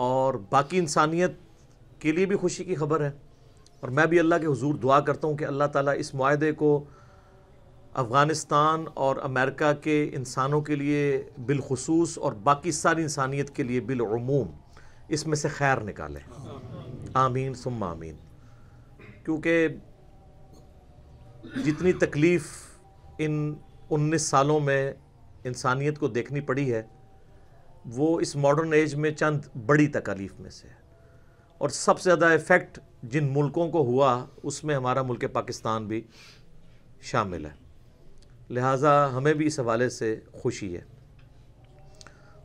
اور باقی انسانیت کے لیے بھی خوشی کی خبر ہے، اور میں بھی اللہ کے حضور دعا کرتا ہوں کہ اللہ تعالیٰ اس معاہدے کو افغانستان اور امریکہ کے انسانوں کے لیے بالخصوص اور باقی ساری انسانیت کے لیے بالعموم اس میں سے خیر نکالے، آمین ثم آمین۔ کیونکہ جتنی تکلیف ان 19 سالوں میں انسانیت کو دیکھنی پڑی ہے وہ اس ماڈرن ایج میں چند بڑی تکالیف میں سے ہے، اور سب سے زیادہ ایفیکٹ جن ملکوں کو ہوا اس میں ہمارا ملک پاکستان بھی شامل ہے، لہٰذا ہمیں بھی اس حوالے سے خوشی ہے۔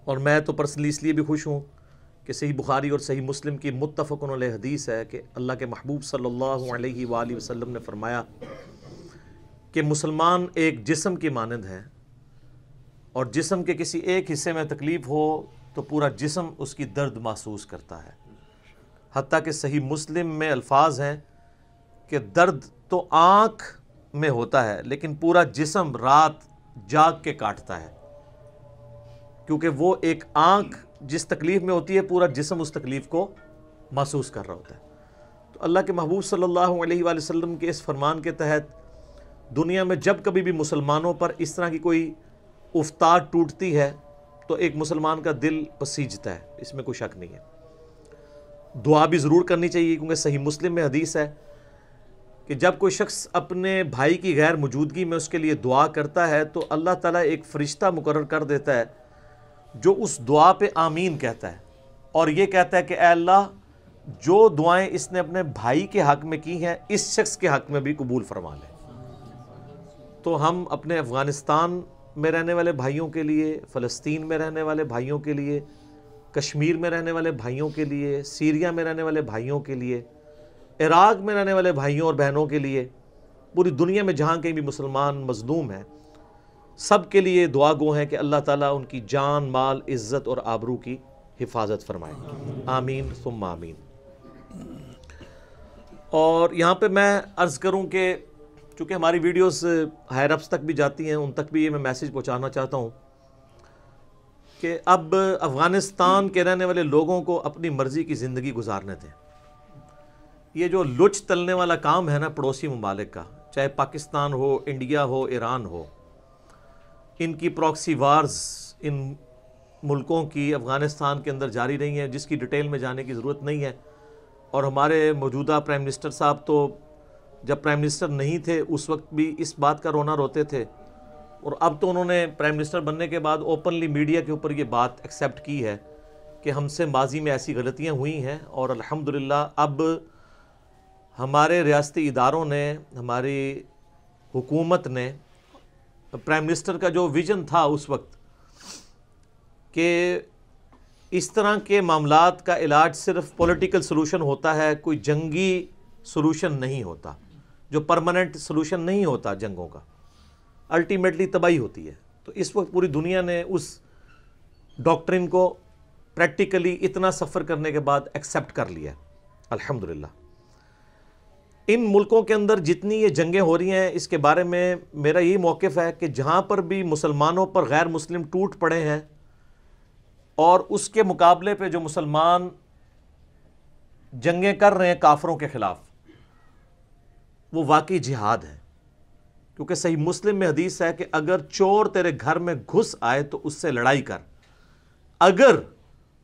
اور میں تو پرسنلی اس لیے بھی خوش ہوں کہ صحیح بخاری اور صحیح مسلم کی متفق علیہ حدیث ہے کہ اللہ کے محبوب صلی اللہ علیہ وآلہ وسلم نے فرمایا کہ مسلمان ایک جسم کی مانند ہے، اور جسم کے کسی ایک حصے میں تکلیف ہو تو پورا جسم اس کی درد محسوس کرتا ہے، حتیٰ کہ صحیح مسلم میں الفاظ ہیں کہ درد تو آنکھ میں ہوتا ہے لیکن پورا جسم رات جاگ کے کاٹتا ہے، کیونکہ وہ ایک آنکھ جس تکلیف میں ہوتی ہے پورا جسم اس تکلیف کو محسوس کر رہا ہوتا ہے۔ تو اللہ کے محبوب صلی اللہ علیہ وآلہ وسلم کے اس فرمان کے تحت دنیا میں جب کبھی بھی مسلمانوں پر اس طرح کی کوئی افتاد ٹوٹتی ہے تو ایک مسلمان کا دل پسیجتا ہے، اس میں کوئی شک نہیں ہے۔ دعا بھی ضرور کرنی چاہیے، کیونکہ صحیح مسلم میں حدیث ہے کہ جب کوئی شخص اپنے بھائی کی غیر موجودگی میں اس کے لیے دعا کرتا ہے تو اللہ تعالیٰ ایک فرشتہ مقرر کر دیتا ہے جو اس دعا پہ آمین کہتا ہے، اور یہ کہتا ہے کہ اے اللہ جو دعائیں اس نے اپنے بھائی کے حق میں کی ہیں اس شخص کے حق میں بھی قبول فرما لے۔ تو ہم اپنے افغانستان میں رہنے والے بھائیوں کے لیے، فلسطین میں رہنے والے بھائیوں کے لیے، کشمیر میں رہنے والے بھائیوں کے لیے، سیریا میں رہنے والے بھائیوں کے لیے، عراق میں رہنے والے بھائیوں اور بہنوں کے لیے، پوری دنیا میں جہاں کہیں بھی مسلمان مظلوم ہیں سب کے لیے دعا گو ہیں کہ اللہ تعالیٰ ان کی جان، مال، عزت اور آبرو کی حفاظت فرمائے، آمین ثم آمین۔ اور یہاں پہ میں عرض کروں کہ چونکہ ہماری ویڈیوز ہائر اپس تک بھی جاتی ہیں، ان تک بھی یہ میں میسیج پہنچانا چاہتا ہوں کہ اب افغانستان کے رہنے والے لوگوں کو اپنی مرضی کی زندگی گزارنے دیں۔ یہ جو لچ تلنے والا کام ہے نا پڑوسی ممالک کا، چاہے پاکستان ہو، انڈیا ہو، ایران ہو، ان کی پراکسی وارز ان ملکوں کی افغانستان کے اندر جاری رہی ہیں، جس کی ڈیٹیل میں جانے کی ضرورت نہیں ہے۔ اور ہمارے موجودہ پرائم منسٹر صاحب تو جب پرائم منسٹر نہیں تھے اس وقت بھی اس بات کا رونا روتے تھے، اور اب تو انہوں نے پرائم منسٹر بننے کے بعد اوپنلی میڈیا کے اوپر یہ بات ایکسیپٹ کی ہے کہ ہم سے ماضی میں ایسی غلطیاں ہوئی ہیں، اور الحمدللہ اب ہمارے ریاستی اداروں نے، ہماری حکومت نے، پرائم منسٹر کا جو ویژن تھا اس وقت کہ اس طرح کے معاملات کا علاج صرف پولیٹیکل سلوشن ہوتا ہے، کوئی جنگی سلوشن نہیں ہوتا، جو پرماننٹ سلوشن نہیں ہوتا جنگوں کا، الٹیمیٹلی تباہی ہوتی ہے۔ تو اس وقت پوری دنیا نے اس ڈاکٹرن کو پریکٹیکلی اتنا سفر کرنے کے بعد ایکسیپٹ کر لیا الحمدللہ۔ ان ملکوں کے اندر جتنی یہ جنگیں ہو رہی ہیں اس کے بارے میں میرا یہی موقف ہے کہ جہاں پر بھی مسلمانوں پر غیر مسلم ٹوٹ پڑے ہیں اور اس کے مقابلے پہ جو مسلمان جنگیں کر رہے ہیں کافروں کے خلاف، وہ واقعی جہاد ہے، کیونکہ صحیح مسلم میں حدیث ہے کہ اگر چور تیرے گھر میں گھس آئے تو اس سے لڑائی کر، اگر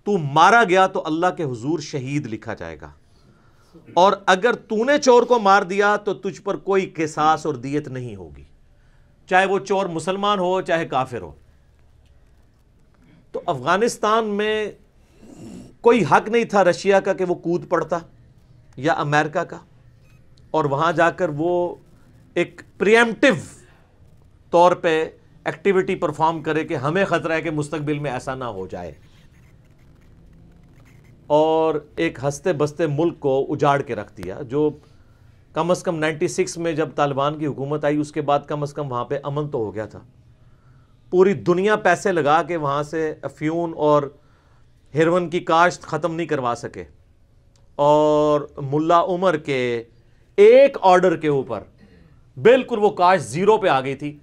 تو مارا گیا تو اللہ کے حضور شہید لکھا جائے گا، اور اگر تو نے چور کو مار دیا تو تجھ پر کوئی قصاص اور دیت نہیں ہوگی، چاہے وہ چور مسلمان ہو چاہے کافر ہو۔ تو افغانستان میں کوئی حق نہیں تھا رشیا کا کہ وہ کود پڑتا یا امریکہ کا، اور وہاں جا کر وہ ایک پریمپٹیو طور پہ ایکٹیویٹی پرفارم کرے کہ ہمیں خطرہ ہے کہ مستقبل میں ایسا نہ ہو جائے، اور ایک ہنستے بستے ملک کو اجاڑ کے رکھ دیا، جو کم از کم 96 میں جب طالبان کی حکومت آئی اس کے بعد کم از کم وہاں پہ امن تو ہو گیا تھا۔ پوری دنیا پیسے لگا کے وہاں سے افیون اور ہیروئن کی کاشت ختم نہیں کروا سکے، اور ملا عمر کے ایک آرڈر کے اوپر بالکل وہ کاشت زیرو پہ آ گئی تھی۔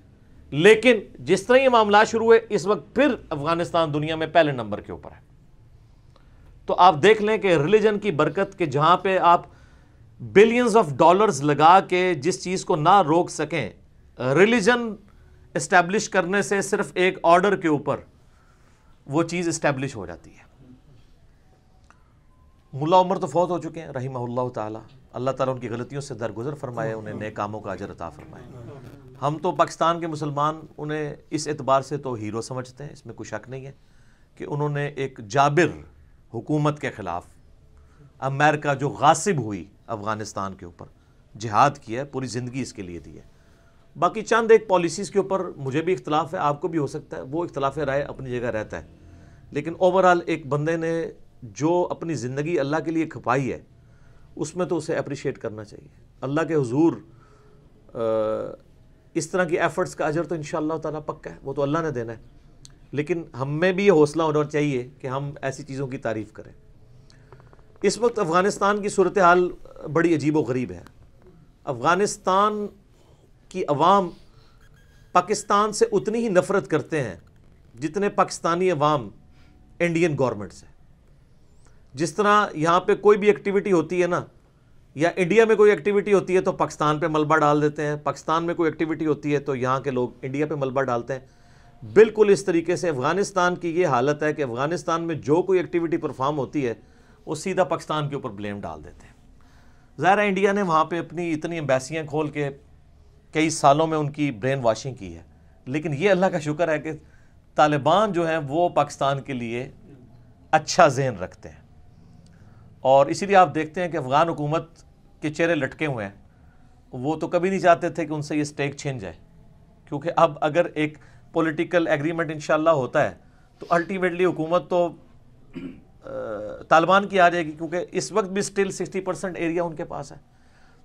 لیکن جس طرح یہ معاملات شروع ہوئے اس وقت پھر افغانستان دنیا میں پہلے نمبر کے اوپر ہے۔ تو آپ دیکھ لیں کہ ریلیجن کی برکت کہ جہاں پہ آپ بلینز آف ڈالرز لگا کے جس چیز کو نہ روک سکیں، ریلیجن اسٹیبلش کرنے سے صرف ایک آرڈر کے اوپر وہ چیز اسٹیبلش ہو جاتی ہے۔ ملا عمر تو فوت ہو چکے ہیں رحمہ اللہ تعالی، اللہ تعالیٰ ان کی غلطیوں سے درگزر فرمائے، انہیں نیک کاموں کا اجر عطا فرمائے۔ ہم تو پاکستان کے مسلمان انہیں اس اعتبار سے تو ہیرو سمجھتے ہیں، اس میں کوئی شک نہیں ہے کہ انہوں نے ایک جابر حکومت کے خلاف، امریکہ جو غاصب ہوئی افغانستان کے اوپر، جہاد کیا ہے، پوری زندگی اس کے لیے دی ہے۔ باقی چند ایک پالیسیز کے اوپر مجھے بھی اختلاف ہے، آپ کو بھی ہو سکتا ہے، وہ اختلاف رائے اپنی جگہ رہتا ہے، لیکن اوورآل ایک بندے نے جو اپنی زندگی اللہ کے لیے کھپائی ہے اس میں تو اسے اپریشیٹ کرنا چاہیے۔ اللہ کے حضور اس طرح کی ایفرٹس کا اجر تو انشاءاللہ تعالیٰ پکا ہے، وہ تو اللہ نے دینا ہے، لیکن ہم میں بھی یہ حوصلہ ہونا چاہیے کہ ہم ایسی چیزوں کی تعریف کریں۔ اس وقت افغانستان کی صورتحال بڑی عجیب و غریب ہے۔ افغانستان کی عوام پاکستان سے اتنی ہی نفرت کرتے ہیں جتنے پاکستانی عوام انڈین گورنمنٹ سے۔ جس طرح یہاں پہ کوئی بھی ایکٹیویٹی ہوتی ہے نا، یا انڈیا میں کوئی ایکٹیویٹی ہوتی ہے تو پاکستان پہ ملبہ ڈال دیتے ہیں، پاکستان میں کوئی ایکٹیویٹی ہوتی ہے تو یہاں کے لوگ انڈیا پہ ملبہ ڈالتے ہیں۔ بالکل اس طریقے سے افغانستان کی یہ حالت ہے کہ افغانستان میں جو کوئی ایکٹیویٹی پرفارم ہوتی ہے وہ سیدھا پاکستان کے اوپر بلیم ڈال دیتے ہیں۔ ظاہر ہے انڈیا نے وہاں پہ اپنی اتنی ایمبیسیاں کھول کے کئی سالوں میں ان کی برین واشنگ کی ہے، لیکن یہ اللہ کا شکر ہے کہ طالبان جو ہیں وہ پاکستان کے لیے اچھا ذہن رکھتے ہیں، اور اسی لیے آپ دیکھتے ہیں کہ افغان حکومت کے چہرے لٹکے ہوئے ہیں۔ وہ تو کبھی نہیں چاہتے تھے کہ ان سے یہ سٹیک چھن جائے، کیونکہ اب اگر ایک پولیٹیکل ایگریمنٹ انشاءاللہ ہوتا ہے تو الٹیمیٹلی حکومت تو طالبان کی آ جائے گی، کیونکہ اس وقت بھی سٹل 60% ایریا ان کے پاس ہے۔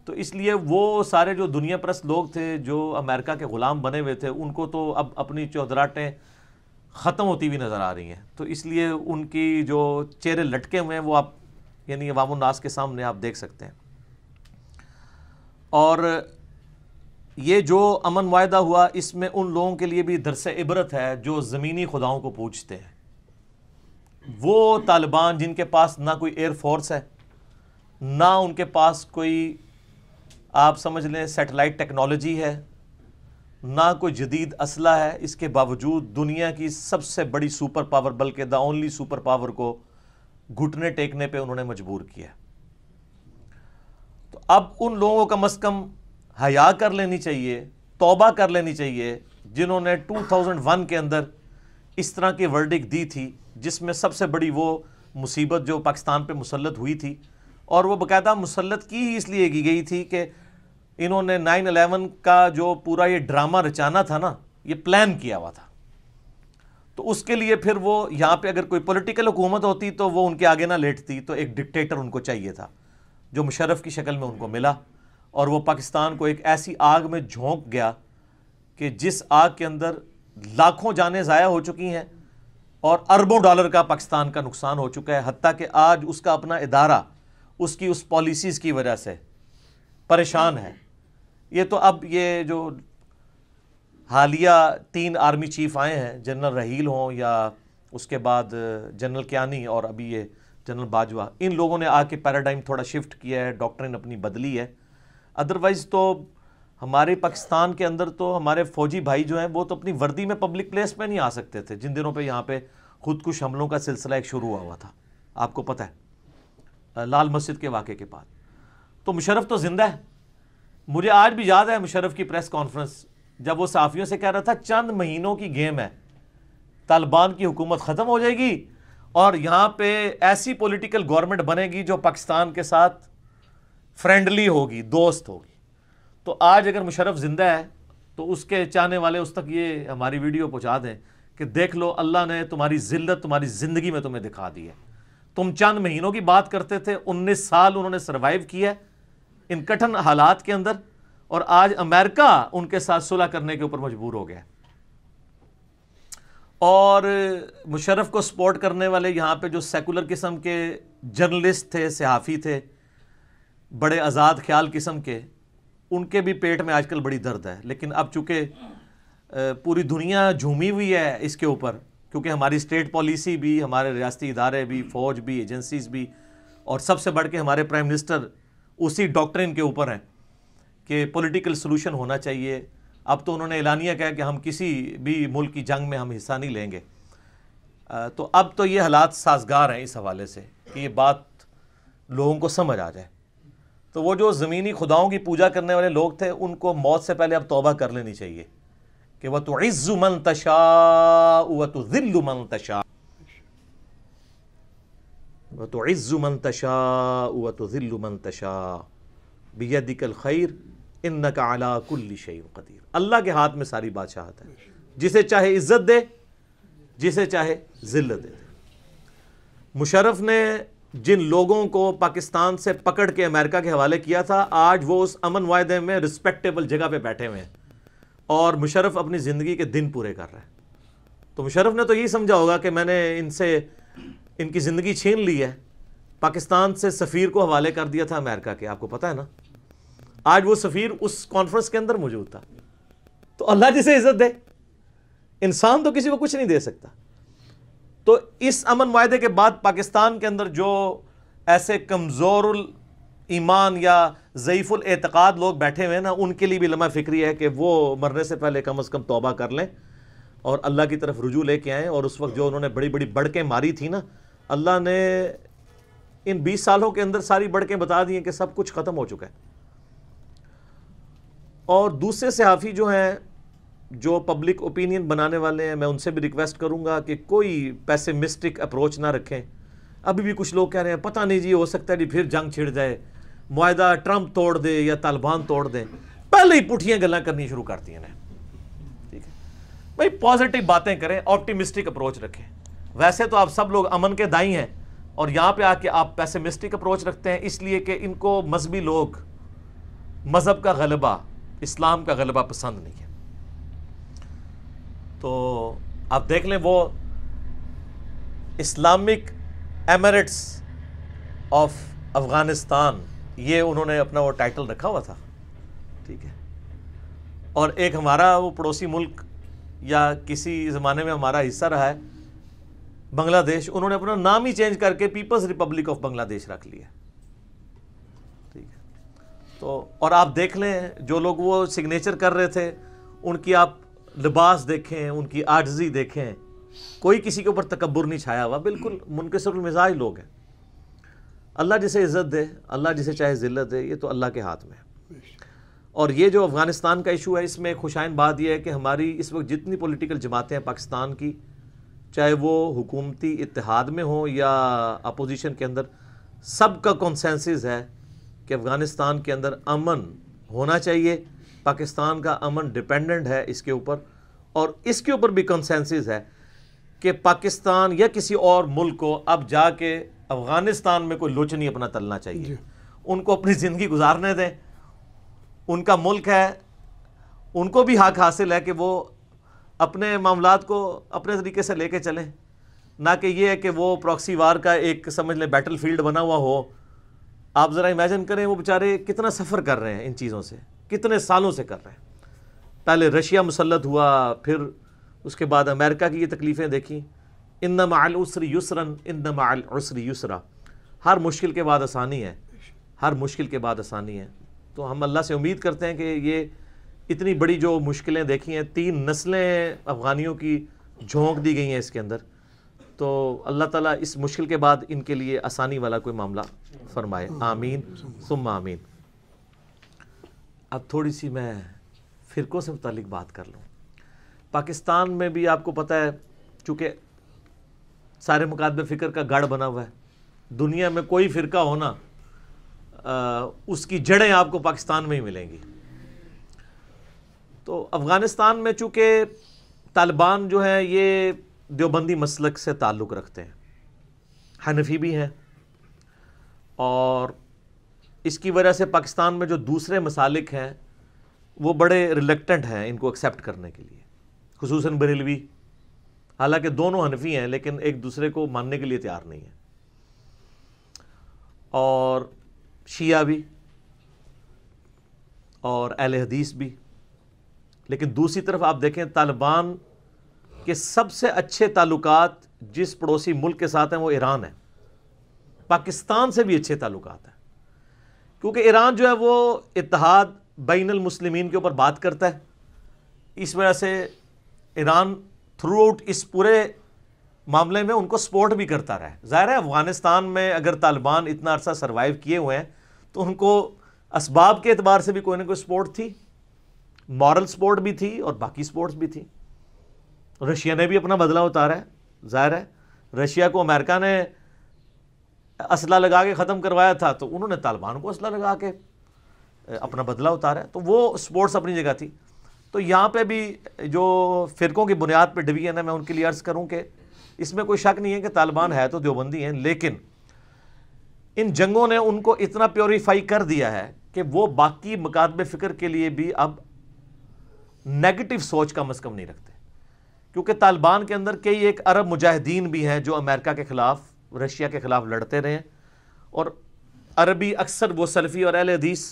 تو اس لیے وہ سارے جو دنیا پرست لوگ تھے جو امریکہ کے غلام بنے ہوئے تھے، ان کو تو اب اپنی چودراہٹیں ختم ہوتی ہوئی نظر آ رہی ہیں، تو اس لیے ان کی جو چہرے لٹکے ہوئے ہیں وہ آپ یعنی عوام الناس کے سامنے آپ دیکھ سکتے ہیں۔ اور یہ جو امن معاہدہ ہوا، اس میں ان لوگوں کے لیے بھی درس عبرت ہے جو زمینی خداؤں کو پوجتے ہیں۔ وہ طالبان جن کے پاس نہ کوئی ایئر فورس ہے، نہ ان کے پاس کوئی آپ سمجھ لیں سیٹلائٹ ٹیکنالوجی ہے، نہ کوئی جدید اسلحہ ہے، اس کے باوجود دنیا کی سب سے بڑی سپر پاور، بلکہ دا اونلی سپر پاور کو گھٹنے ٹیکنے پہ انہوں نے مجبور کیا۔ تو اب ان لوگوں کو کم از کم حیا کر لینی چاہیے، توبہ کر لینی چاہیے، جنہوں نے 2001 کے اندر اس طرح کی ورڈک دی تھی، جس میں سب سے بڑی وہ مصیبت جو پاکستان پہ مسلط ہوئی تھی، اور وہ باقاعدہ مسلط کی ہی اس لیے کی گئی تھی کہ انہوں نے 9/11 کا جو پورا یہ ڈرامہ رچانا تھا نا، یہ پلان کیا ہوا تھا۔ تو اس کے لیے پھر وہ یہاں پہ اگر کوئی پولیٹیکل حکومت ہوتی تو وہ ان کے آگے نہ لیٹتی، تو ایک ڈکٹیٹر ان کو چاہیے تھا جو مشرف کی شکل میں ان کو ملا، اور وہ پاکستان کو ایک ایسی آگ میں جھونک گیا کہ جس آگ کے اندر لاکھوں جانیں ضائع ہو چکی ہیں اور اربوں ڈالر کا پاکستان کا نقصان ہو چکا ہے، حتیٰ کہ آج اس کا اپنا ادارہ اس کی اس پالیسیز کی وجہ سے پریشان ہے۔ یہ تو اب یہ جو حالیہ 3 آرمی چیف آئے ہیں، جنرل رحیل ہوں یا اس کے بعد جنرل کیانی اور ابھی یہ جنرل باجوہ، ان لوگوں نے آ کے پیراڈائم تھوڑا شفٹ کیا ہے، ڈاکٹرن اپنی بدلی ہے۔ ادروائز تو ہمارے پاکستان کے اندر تو ہمارے فوجی بھائی جو ہیں وہ تو اپنی وردی میں پبلک پلیس پہ نہیں آ سکتے تھے، جن دنوں پہ یہاں پہ خودکش حملوں کا سلسلہ ایک شروع ہوا تھا، آپ کو پتہ ہے، لال مسجد کے واقعے کے بعد۔ تو مشرف تو زندہ ہے۔ مجھے آج بھی یاد ہے مشرف کی پریس کانفرنس، جب وہ صحافیوں سے کہہ رہا تھا چند مہینوں کی گیم ہے، طالبان کی حکومت ختم ہو جائے گی اور یہاں پہ ایسی پولیٹیکل گورنمنٹ بنے گی جو پاکستان کے ساتھ فرینڈلی ہوگی، دوست ہوگی۔ تو آج اگر مشرف زندہ ہے تو اس کے چاہنے والے اس تک یہ ہماری ویڈیو پہنچا دیں کہ دیکھ لو اللہ نے تمہاری ذلت تمہاری زندگی میں تمہیں دکھا دی ہے۔ تم چند مہینوں کی بات کرتے تھے، 19 سال انہوں نے سروائیو کیا ان کٹھن حالات کے اندر، اور آج امریکہ ان کے ساتھ صلح کرنے کے اوپر مجبور ہو گیا۔ اور مشرف کو سپورٹ کرنے والے یہاں پہ جو سیکولر قسم کے جرنلسٹ تھے، صحافی تھے، بڑے آزاد خیال قسم کے، ان کے بھی پیٹ میں آج کل بڑی درد ہے۔ لیکن اب چونکہ پوری دنیا جھومی ہوئی ہے اس کے اوپر، کیونکہ ہماری اسٹیٹ پالیسی بھی، ہمارے ریاستی ادارے بھی، فوج بھی، ایجنسیز بھی، اور سب سے بڑھ کے ہمارے پرائم منسٹر اسی ڈاکٹرن کے اوپر ہیں کہ پولیٹیکل سلوشن ہونا چاہیے. اب تو انہوں نے اعلانیہ کہا کہ ہم کسی بھی ملک کی جنگ میں ہم حصہ نہیں لیں گے. تو اب تو یہ حالات سازگار ہیں اس حوالے سے کہ یہ بات لوگوں کو سمجھ آ جائے. تو وہ جو زمینی خداؤں کی پوجا کرنے والے لوگ تھے ان کو موت سے پہلے اب توبہ کر لینی چاہیے کہ وَتُعِزُّ مَن تَشَاءُ وَتُذِلُّ مَن تَشَاءُ وَتُعِزُّ مَن تَشَاءُ وَتُذِلُّ مَن تَشَاءُ بِيَدِكَ الْخَيْرُ إِنَّكَ عَلَىٰ كُلِّ شَيْءٍ قَدِيرٌ. اللہ کے ہاتھ میں ساری بادشاہت ہے، جسے چاہے عزت دے، جسے چاہے ذلت دے. مشرف نے جن لوگوں کو پاکستان سے پکڑ کے امریکہ کے حوالے کیا تھا، آج وہ اس امن معاہدے میں رسپیکٹیبل جگہ پہ بیٹھے ہوئے ہیں اور مشرف اپنی زندگی کے دن پورے کر رہے ہیں. تو مشرف نے تو یہی سمجھا ہوگا کہ میں نے ان کی زندگی چھین لی ہے. پاکستان سے سفیر کو حوالے کر دیا تھا امریکہ کے، آپ کو پتہ ہے نا. آج وہ سفیر اس کانفرنس کے اندر موجود تھا. تو اللہ جسے عزت دے، انسان تو کسی کو کچھ نہیں دے سکتا. تو اس امن معاہدے کے بعد پاکستان کے اندر جو ایسے کمزور ایمان یا ضعیف الاعتقاد لوگ بیٹھے ہوئے ہیں نا، ان کے لیے بھی لمحہ فکری ہے کہ وہ مرنے سے پہلے کم از کم توبہ کر لیں اور اللہ کی طرف رجوع لے کے آئیں. اور اس وقت جو انہوں نے بڑی بڑی بڑکیں ماری تھی نا، اللہ نے ان 20 سالوں کے اندر ساری بڑکیں بتا دی ہیں کہ سب کچھ ختم ہو چکا ہے. اور دوسرے صحافی جو ہیں، جو پبلک اوپینین بنانے والے ہیں، میں ان سے بھی ریکویسٹ کروں گا کہ کوئی پیسمسٹک اپروچ نہ رکھیں. ابھی بھی کچھ لوگ کہہ رہے ہیں پتہ نہیں جی، ہو سکتا ہے جی پھر جنگ چھڑ جائے، معاہدہ ٹرمپ توڑ دے یا طالبان توڑ دیں. پہلے ہی پٹھیاں گلاں کرنی شروع کرتی ہیں. ٹھیک ہے بھائی، پازیٹیو باتیں کریں، آپٹیمسٹک اپروچ رکھیں. ویسے تو آپ سب لوگ امن کے دائی ہیں اور یہاں پہ آ کے آپ پیسمسٹک اپروچ رکھتے ہیں، اس لیے کہ ان کو مذہبی لوگ، مذہب کا غلبہ، اسلام کا غلبہ پسند نہیں ہے. تو آپ دیکھ لیں، وہ اسلامک ایمریٹس آف افغانستان، یہ انہوں نے اپنا وہ ٹائٹل رکھا ہوا تھا. ٹھیک ہے. اور ایک ہمارا وہ پڑوسی ملک یا کسی زمانے میں ہمارا حصہ رہا ہے بنگلہ دیش، انہوں نے اپنا نام ہی چینج کر کے پیپلز ریپبلک آف بنگلہ دیش رکھ لیا. ٹھیک ہے. تو اور آپ دیکھ لیں، جو لوگ وہ سگنیچر کر رہے تھے، ان کی آپ لباس دیکھیں، ان کی عاجزی دیکھیں، کوئی کسی کے اوپر تکبر نہیں چھایا ہوا، بالکل منکسر المزاج لوگ ہیں. اللہ جسے عزت دے، اللہ جسے چاہے ذلت دے، یہ تو اللہ کے ہاتھ میں ہے. اور یہ جو افغانستان کا ایشو ہے، اس میں خوشائن بات یہ ہے کہ ہماری اس وقت جتنی پولیٹیکل جماعتیں ہیں پاکستان کی، چاہے وہ حکومتی اتحاد میں ہوں یا اپوزیشن کے اندر، سب کا کنسنسس ہے کہ افغانستان کے اندر امن ہونا چاہیے. پاکستان کا امن ڈیپینڈنٹ ہے اس کے اوپر، اور اس کے اوپر بھی کنسنسس ہے کہ پاکستان یا کسی اور ملک کو اب جا کے افغانستان میں کوئی لوچ نہیں اپنا تلنا چاہیے. ان کو اپنی زندگی گزارنے دیں، ان کا ملک ہے، ان کو بھی حق حاصل ہے کہ وہ اپنے معاملات کو اپنے طریقے سے لے کے چلیں، نہ کہ یہ ہے کہ وہ پراکسی وار کا ایک سمجھ لیں بیٹل فیلڈ بنا ہوا ہو. آپ ذرا امیجن کریں، وہ بیچارے کتنا سفر کر رہے ہیں ان چیزوں سے، کتنے سالوں سے کر رہے ہیں. پہلے رشیا مسلط ہوا، پھر اس کے بعد امریکہ کی یہ تکلیفیں دیکھیں. ان مع العسر یسرا ان مع العسر یسرا. ہر مشکل کے بعد آسانی ہے، ہر مشکل کے بعد آسانی ہے. تو ہم اللہ سے امید کرتے ہیں کہ یہ اتنی بڑی جو مشکلیں دیکھی ہیں، 3 نسلیں افغانیوں کی جھونک دی گئی ہیں اس کے اندر، تو اللہ تعالیٰ اس مشکل کے بعد ان کے لیے آسانی والا کوئی معاملہ فرمائے. آمین ثم آمین. اب تھوڑی سی میں فرقوں سے متعلق بات کر لوں. پاکستان میں بھی آپ کو پتہ ہے، چونکہ سارے مکاتب فکر کا گڑھ بنا ہوا ہے، دنیا میں کوئی فرقہ ہونا اس کی جڑیں آپ کو پاکستان میں ہی ملیں گی. تو افغانستان میں چونکہ طالبان جو ہیں یہ دیوبندی مسلک سے تعلق رکھتے ہیں، حنفی بھی ہیں، اور اس کی وجہ سے پاکستان میں جو دوسرے مسالک ہیں وہ بڑے ریلیکٹنٹ ہیں ان کو ایکسیپٹ کرنے کے لیے، خصوصاً بریلوی. حالانکہ دونوں حنفی ہیں لیکن ایک دوسرے کو ماننے کے لیے تیار نہیں ہیں، اور شیعہ بھی اور اہل حدیث بھی. لیکن دوسری طرف آپ دیکھیں، طالبان کہ سب سے اچھے تعلقات جس پڑوسی ملک کے ساتھ ہیں وہ ایران ہے. پاکستان سے بھی اچھے تعلقات ہیں، کیونکہ ایران جو ہے وہ اتحاد بین المسلمین کے اوپر بات کرتا ہے. اس وجہ سے ایران تھرو آؤٹ اس پورے معاملے میں ان کو سپورٹ بھی کرتا رہا ہے. ظاہر ہے افغانستان میں اگر طالبان اتنا عرصہ سروائیو کیے ہوئے ہیں تو ان کو اسباب کے اعتبار سے بھی کوئی نہ کوئی سپورٹ تھی، مورل سپورٹ بھی تھی اور باقی سپورٹس بھی تھی. رشیا نے بھی اپنا بدلہ اتارا ہے. ظاہر ہے رشیا کو امریکہ نے اسلحہ لگا کے ختم کروایا تھا تو انہوں نے طالبان کو اسلحہ لگا کے اپنا بدلہ اتارا ہے. تو وہ سپورٹس اپنی جگہ تھی. تو یہاں پہ بھی جو فرقوں کی بنیاد پہ ڈویژن ہے، میں ان کے لیے عرض کروں کہ اس میں کوئی شک نہیں ہے کہ طالبان ہے تو دیوبندی ہیں، لیکن ان جنگوں نے ان کو اتنا پیوریفائی کر دیا ہے کہ وہ باقی مکاتب فکر کے لیے بھی اب نیگیٹو سوچ کم از کم نہیں رکھتے. کیونکہ طالبان کے اندر کئی ایک عرب مجاہدین بھی ہیں جو امریکہ کے خلاف، رشیا کے خلاف لڑتے رہے ہیں، اور عربی اکثر وہ سلفی اور اہل حدیث،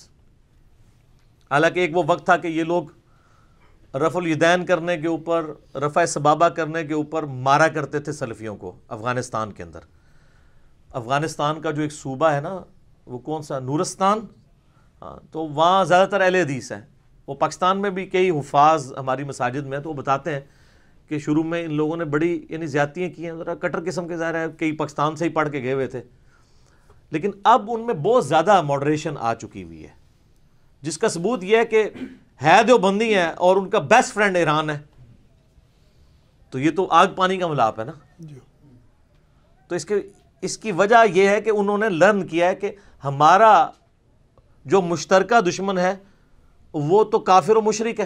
حالانکہ ایک وہ وقت تھا کہ یہ لوگ رفع الیدین کرنے کے اوپر، رفع سبابہ کرنے کے اوپر مارا کرتے تھے سلفیوں کو افغانستان کے اندر. افغانستان کا جو ایک صوبہ ہے نا، وہ کون سا، نورستان، ہاں، تو وہاں زیادہ تر اہل حدیث ہیں. وہ پاکستان میں بھی کئی حفاظ ہماری مساجد میں ہیں، تو وہ بتاتے ہیں کہ شروع میں ان لوگوں نے بڑی یعنی زیادتیاں کی ہیں، ذرا کٹر قسم کے، ظاہر ہے کئی پاکستان سے ہی پڑھ کے گئے ہوئے تھے، لیکن اب ان میں بہت زیادہ ماڈریشن آ چکی ہوئی ہے، جس کا ثبوت یہ ہے کہ ہے دیوبندی ہیں اور ان کا بیسٹ فرینڈ ایران ہے. تو یہ تو آگ پانی کا ملاپ ہے نا. تو اس کی وجہ یہ ہے کہ انہوں نے لرن کیا ہے کہ ہمارا جو مشترکہ دشمن ہے وہ تو کافر و مشرک ہے.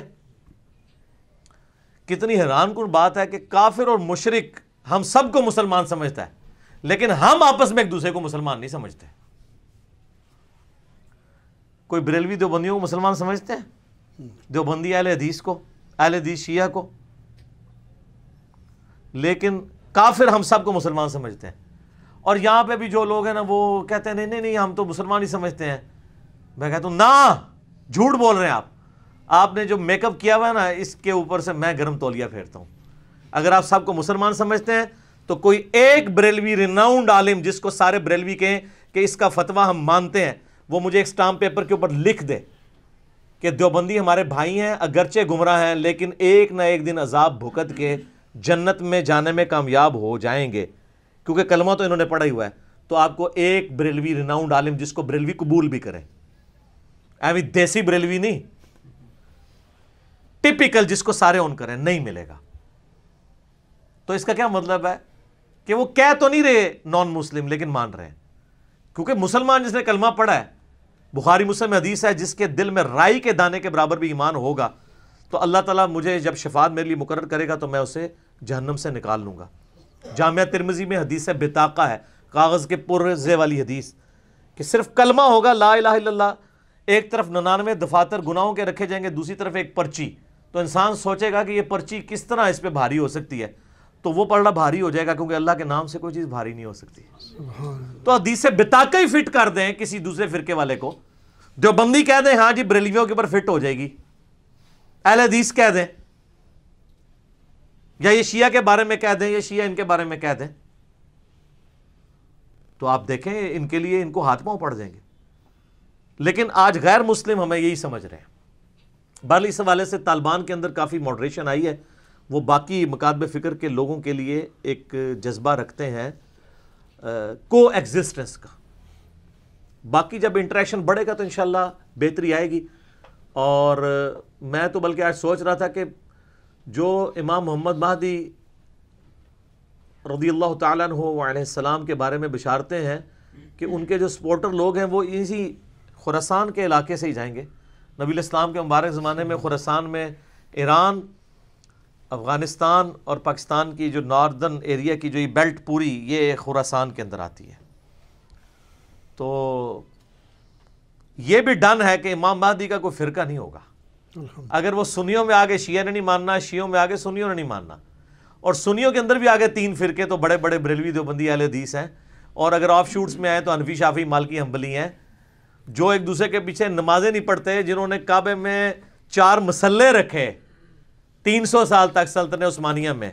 کتنی حیران کن بات ہے کہ کافر اور مشرک ہم سب کو مسلمان سمجھتا ہے، لیکن ہم آپس میں ایک دوسرے کو مسلمان نہیں سمجھتے. کوئی بریلوی دیوبندیوں کو مسلمان سمجھتے ہیں؟ دیوبندی اہل حدیث کو، اہل حدیث شیعہ کو، لیکن کافر ہم سب کو مسلمان سمجھتے ہیں. اور یہاں پہ بھی جو لوگ ہیں نا وہ کہتے ہیں نہیں نہیں ہم تو مسلمان ہی سمجھتے ہیں. میں کہتا ہوں نا، جھوٹ بول رہے ہیں آپ نے جو میک اپ کیا ہوا ہے نا اس کے اوپر سے میں گرم تولیہ پھیرتا ہوں. اگر آپ سب کو مسلمان سمجھتے ہیں تو کوئی ایک بریلوی ریناؤنڈ عالم جس کو سارے بریلوی کہیں کہ اس کا فتویٰ ہم مانتے ہیں، وہ مجھے ایک سٹامپ پیپر کے اوپر لکھ دے کہ دیوبندی ہمارے بھائی ہیں، اگرچہ گمراہ ہیں لیکن ایک نہ ایک دن عذاب بھگت کے جنت میں جانے میں کامیاب ہو جائیں گے، کیونکہ کلمہ تو انہوں نے پڑھا ہی ہوا ہے. تو آپ کو ایک بریلوی ریناؤنڈ عالم جس کو بریلوی قبول بھی کرے، ایوی دیسی بریلوی نہیں، ٹپیکل جس کو سارے اون کریں، نہیں ملے گا. تو اس کا کیا مطلب ہے کہ وہ کہہ تو نہیں رہے نان مسلم لیکن مان رہے ہیں. کیونکہ مسلمان جس نے کلمہ پڑھا ہے، بخاری مسلم میں حدیث ہے، جس کے دل میں رائی کے دانے کے برابر بھی ایمان ہوگا تو اللہ تعالیٰ مجھے جب شفاعت میرے لیے مقرر کرے گا تو میں اسے جہنم سے نکال لوں گا. جامعہ ترمذی میں حدیث ہے، بطاقہ ہے، کاغذ کے پرزے والی حدیث، کہ صرف کلمہ ہوگا لا الہ الا اللہ، ایک طرف 99 دفاتر گناہوں کے رکھے جائیں گے، دوسری طرف ایک پرچی. تو انسان سوچے گا کہ یہ پرچی کس طرح اس پہ بھاری ہو سکتی ہے، تو وہ پڑھنا بھاری ہو جائے گا، کیونکہ اللہ کے نام سے کوئی چیز بھاری نہیں ہو سکتی. تو حدیث بطاقہ ہی فٹ کر دیں کسی دوسرے فرقے والے کو، دیوبندی کہہ دیں ہاں جی بریلویوں کے اوپر فٹ ہو جائے گی، اہل حدیث کہہ دیں، یا یہ شیعہ کے بارے میں کہہ دیں، یہ شیعہ ان کے بارے میں کہہ دیں، تو آپ دیکھیں ان کے لیے ان کو ہاتھ پاؤں پڑ جائیں گے. لیکن آج غیر مسلم ہمیں یہی سمجھ رہے ہیں. بہرحال اس حوالے سے طالبان کے اندر کافی ماڈریشن آئی ہے. وہ باقی مکاتب فکر کے لوگوں کے لیے ایک جذبہ رکھتے ہیں کو ایگزسٹنس کا. باقی جب انٹریکشن بڑھے گا تو انشاءاللہ بہتری آئے گی. اور میں تو بلکہ آج سوچ رہا تھا کہ جو امام محمد مہدی رضی اللہ تعالیٰ عنہ علیہ السلام کے بارے میں بشارتیں ہیں کہ ان کے جو سپورٹر لوگ ہیں وہ اسی خراسان کے علاقے سے ہی جائیں گے. نبی الاسلام کے مبارک زمانے میں خراسان میں ایران، افغانستان اور پاکستان کی جو ناردرن ایریا کی جو یہ بیلٹ پوری یہ خراسان کے اندر آتی ہے. تو یہ بھی ڈن ہے کہ امام مہدی کا کوئی فرقہ نہیں ہوگا. اگر وہ سنیوں میں آگے شیعہ نے نہیں ماننا، شیعوں میں آگے سنیوں نے نہیں ماننا، اور سنیوں کے اندر بھی آگے 3 فرقے تو بڑے بڑے بریلوی دیوبندی اہل حدیث ہیں، اور اگر آف شوٹس میں آئے تو حنفی، شافعی، مالکی، حنبلی ہیں، جو ایک دوسرے کے پیچھے نمازیں نہیں پڑھتے، جنہوں نے کعبے میں 4 مسلے رکھے 300 سال تک سلطنت عثمانیہ میں،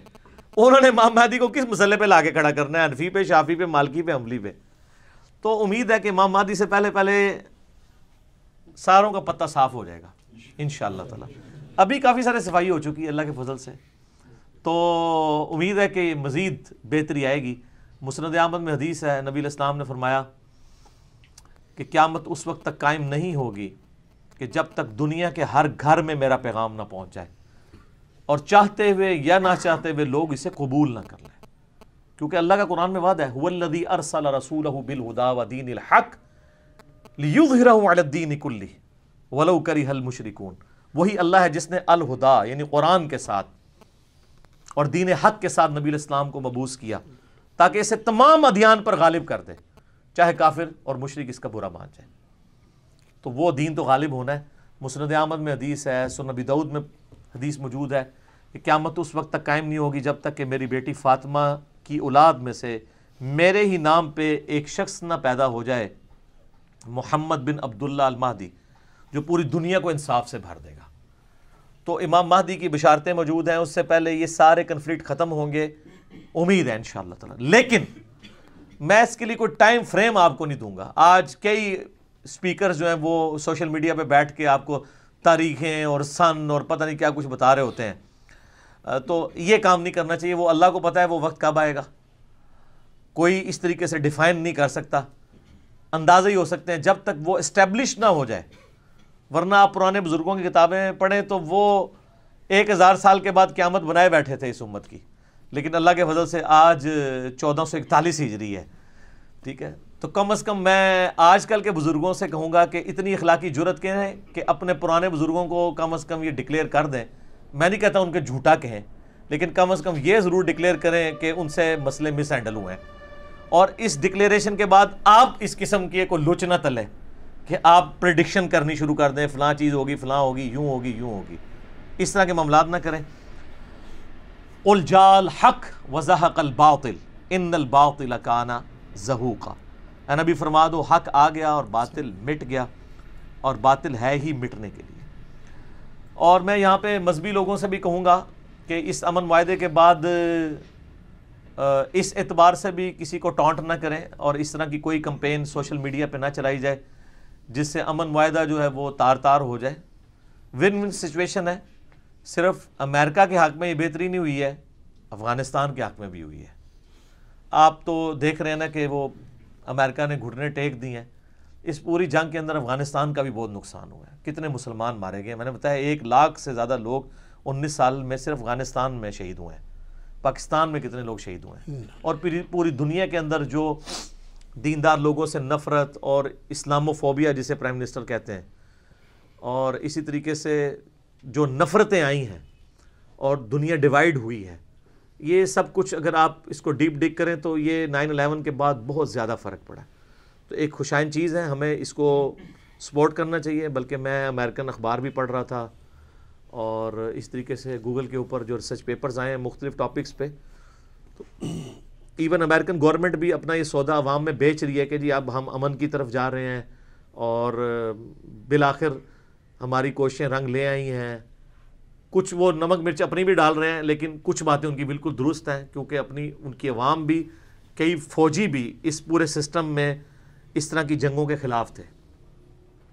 انہوں نے امام مہدی کو کس مسئلے پہ لا کے کھڑا کرنا ہے؟ حنفی پہ، شافعی پہ، مالکی پہ، حنبلی پہ؟ تو امید ہے کہ امام مہدی سے پہلے ساروں کا پتہ صاف ہو جائے گا انشاءاللہ تعالی۔ ابھی کافی سارے صفائی ہو چکی ہے اللہ کے فضل سے، تو امید ہے کہ مزید بہتری آئے گی۔ مسند احمد میں حدیث ہے، نبی علیہ السلام نے فرمایا کہ قیامت اس وقت تک قائم نہیں ہوگی کہ جب تک دنیا کے ہر گھر میں میرا پیغام نہ پہنچ جائے، اور چاہتے ہوئے یا نہ چاہتے ہوئے لوگ اسے قبول نہ کر لیں، کیونکہ اللہ کا قرآن میں وعدہ ہے هو الذی ارسل رسولہ بالہدی ودین الحق لیظہرہ علی الدین کلہ ولو کرہ المشرکون۔ وہی اللہ ہے جس نے الہدا یعنی قرآن کے ساتھ اور دین حق کے ساتھ نبی علیہ السلام کو مبعوث کیا تاکہ اسے تمام ادیان پر غالب کر دے، چاہے کافر اور مشرک اس کا برا مان جائے۔ تو وہ دین تو غالب ہونا ہے۔ مسند احمد میں حدیث ہے، سنن ابی داؤد میں حدیث موجود ہے کہ قیامت اس وقت تک قائم نہیں ہوگی جب تک کہ میری بیٹی فاطمہ کی اولاد میں سے میرے ہی نام پہ ایک شخص نہ پیدا ہو جائے، محمد بن عبداللہ المہدی، جو پوری دنیا کو انصاف سے بھر دے گا۔ تو امام مہدی کی بشارتیں موجود ہیں، اس سے پہلے یہ سارے کنفلکٹ ختم ہوں گے، امید ہے انشاءاللہ تعالی۔ لیکن میں اس کے لیے کوئی ٹائم فریم آپ کو نہیں دوں گا۔ آج کئی سپیکرز جو ہیں وہ سوشل میڈیا پہ بیٹھ کے آپ کو تاریخیں اور سن اور پتہ نہیں کیا کچھ بتا رہے ہوتے ہیں، تو یہ کام نہیں کرنا چاہیے۔ وہ اللہ کو پتہ ہے وہ وقت کب آئے گا، کوئی اس طریقے سے ڈیفائن نہیں کر سکتا۔ اندازے ہی ہو سکتے ہیں جب تک وہ اسٹیبلش نہ ہو جائے، ورنہ آپ پرانے بزرگوں کی کتابیں پڑھیں تو وہ 1000 سال کے بعد قیامت بنائے بیٹھے تھے اس امت کی، لیکن اللہ کے فضل سے آج 1441 ہجری ہے، ٹھیک ہے؟ تو کم از کم میں آج کل کے بزرگوں سے کہوں گا کہ اتنی اخلاقی جرت کریں کہ اپنے پرانے بزرگوں کو کم از کم یہ ڈکلیئر کر دیں۔ میں نہیں کہتا ان کے جھوٹا کہیں، لیکن کم از کم یہ ضرور ڈکلیئر کریں کہ ان سے مسئلے مس ہینڈل ہوئے ہیں، اور اس ڈکلیریشن کے بعد آپ اس قسم کی کوئی لوچ نہ تلیں کہ آپ پریڈکشن کرنی شروع کر دیں، فلاں چیز ہوگی، فلاں ہوگی، یوں ہوگی، یوں ہوگی۔ اس طرح کے معاملات نہ کریں۔ قل جاء الحق وزہق الباطل ان الباطل کان زہوقا۔ اے نبی فرما دو حق آ گیا اور باطل مٹ گیا، اور باطل ہے ہی مٹنے کے لیے۔ اور میں یہاں پہ مذہبی لوگوں سے بھی کہوں گا کہ اس امن معاہدے کے بعد اس اعتبار سے بھی کسی کو ٹانٹ نہ کریں اور اس طرح کی کوئی کمپین سوشل میڈیا پہ نہ چلائی جائے جس سے امن معاہدہ جو ہے وہ تار تار ہو جائے۔ ون ون سچویشن ہے، صرف امریکہ کے حق میں یہ بہتری نہیں ہوئی ہے، افغانستان کے حق میں بھی ہوئی ہے۔ آپ تو دیکھ رہے ہیں نا کہ وہ امریکہ نے گھٹنے ٹیک دی ہیں۔ اس پوری جنگ کے اندر افغانستان کا بھی بہت نقصان ہوا ہے، کتنے مسلمان مارے گئے، میں نے بتایا 1 لاکھ سے زیادہ لوگ 19 سال میں صرف افغانستان میں شہید ہوئے ہیں۔ پاکستان میں کتنے لوگ شہید ہوئے ہیں، اور پوری دنیا کے اندر جو دیندار لوگوں سے نفرت اور اسلاموفوبیا جسے پرائم منسٹر کہتے ہیں، اور اسی طریقے سے جو نفرتیں آئی ہیں اور دنیا ڈیوائیڈ ہوئی ہے، یہ سب کچھ اگر آپ اس کو ڈیپ ڈگ کریں تو یہ 9/11 کے بعد بہت زیادہ فرق پڑا۔ تو ایک خوشائن چیز ہے، ہمیں اس کو سپورٹ کرنا چاہیے۔ بلکہ میں امریکن اخبار بھی پڑھ رہا تھا، اور اس طریقے سے گوگل کے اوپر جو ریسرچ پیپرز آئے ہیں مختلف ٹاپکس پہ، تو ایون امریکن گورنمنٹ بھی اپنا یہ سودا عوام میں بیچ رہی ہے کہ جی اب ہم امن کی طرف جا رہے ہیں، اور بالآخر ہماری کوششیں رنگ لے آئی ہیں۔ کچھ وہ نمک مرچ اپنی بھی ڈال رہے ہیں، لیکن کچھ باتیں ان کی بالکل درست ہیں، کیونکہ ان کی عوام بھی، کئی فوجی بھی اس پورے سسٹم میں اس طرح کی جنگوں کے خلاف تھے،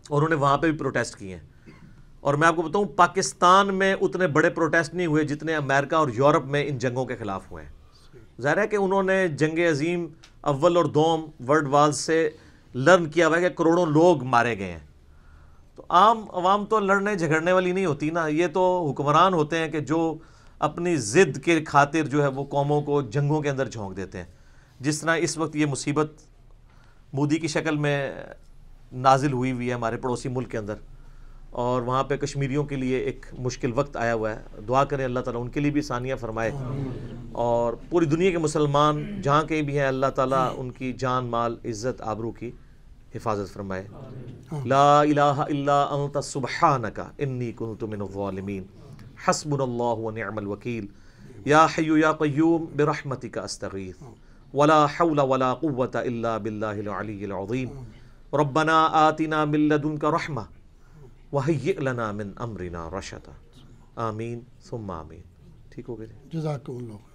اور انہوں نے وہاں پہ بھی پروٹیسٹ کیے ہیں۔ اور میں آپ کو بتاؤں پاکستان میں اتنے بڑے پروٹیسٹ نہیں ہوئے جتنے امریکہ اور یورپ میں ان جنگوں کے خلاف ہوئے ہیں۔ ظاہر ہے کہ انہوں نے جنگ عظیم اول اور دوم ورلڈ وار سے لرن کیا ہوا ہے کہ کروڑوں لوگ مارے گئے ہیں۔ تو عام عوام تو لڑنے جھگڑنے والی نہیں ہوتی نا، یہ تو حکمران ہوتے ہیں کہ جو اپنی ضد کے خاطر جو ہے وہ قوموں کو جنگوں کے اندر جھونک دیتے ہیں۔ جس طرح اس وقت یہ مصیبت مودی کی شکل میں نازل ہوئی ہے ہمارے پڑوسی ملک کے اندر، اور وہاں پہ کشمیریوں کے لیے ایک مشکل وقت آیا ہوا ہے۔ دعا کریں اللہ تعالیٰ ان کے لیے بھی آسانیاں فرمائے، اور پوری دنیا کے مسلمان جہاں کہیں بھی ہیں اللہ تعالیٰ ان کی جان مال عزت آبرو کی حفاظت فرمائے۔ لا الہ الا انت سبحانک انی کنت من الظالمین حسبنا اللہ ونعم الوکیل یا حی یا قیوم برحمتک استغیث ولا حول ولا قوة الا باللہ العلی العظیم ربنا آتنا من لدنک رحمہ وَهَيِّئْ لَنَا مِنْ أَمْرِنَا رَشَدًا۔ آمین ثم آمین۔ ٹھیک ہو گئے؟ جزاکم اللہ۔